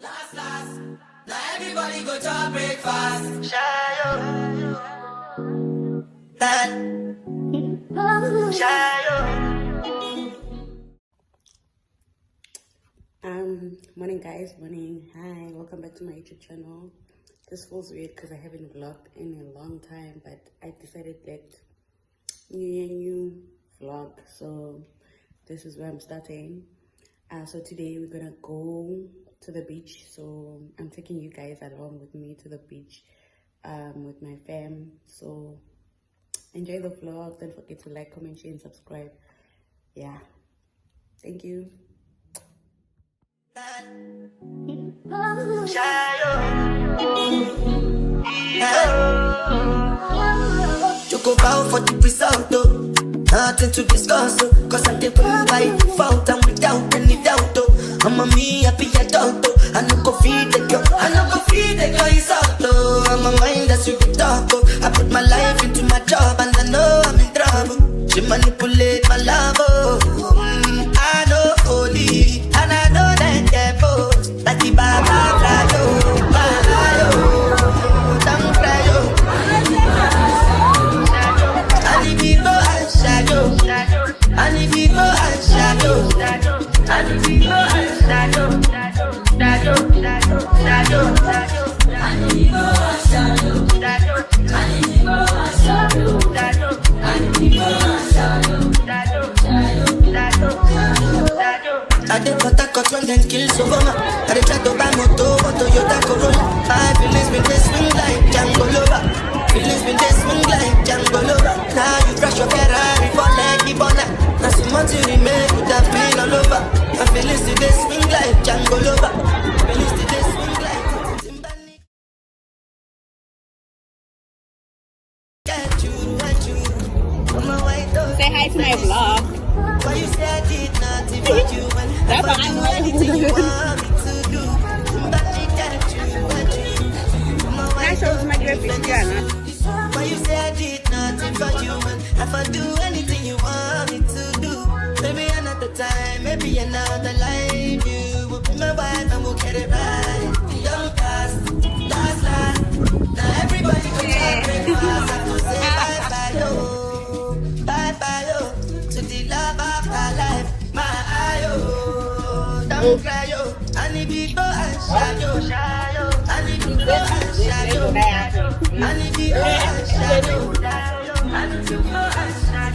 Last, now everybody go to breakfast. Shayo, that, shayo. Morning guys, morning. Hi, welcome back to my YouTube channel. This feels weird because I haven't vlogged in a long time, but I decided that new vlog, so this is where I'm starting. So today we're gonna go to the beach, so I'm taking you guys along with me to the beach with my fam. So enjoy the vlog. Don't forget to like, comment, share and subscribe. Yeah, thank you. Choco bow for the result, though. Nothing to discuss, oh. Cause I did win by default and without any doubt, oh. I'm a me happy adult, oh. I no go feed the girl, I no go feed the girl, it's out, oh. I'm a mind that's you can talk, oh. I put my life into my job and I know I'm in trouble. She manipulate my love, oh. I know holy, and I know that devil. Like the Baba cry, oh. Don't cry, oh. And if you go and shadow, and if you go and shadow, and if you go and shadow, and if you go and shadow, and if you go and shadow, and if you go and shadow. I did what I got when them kills over me. I did try to buy moto, but Toyota Corolla. My feelings been they swing like Django Lover. Feelings been they swing like Django Lover. Now you crash your Ferrari for like Ibona. Now some months you remain with that pain all over. My feelings today swing like Django Lover. Feelings today swing like Timbani. Get you. I'm a white dog. Say hi to my vlog. Why you say I did nothing for you when I do anything you want me to do? Somebody got you. That shows my great picture. Why you say I did nothing for you when I do anything you want me to do? Maybe another time, maybe another life. You will be my wife and we'll get it right. Young last. Now everybody go to breakfast. I have to say bye-bye, yo. Bye-bye, yo. To the love of my life, my ayo. Don't cry, yo. I need to go and shadow. I need to go and shadow. I need to go and shadow. I need to go and shadow.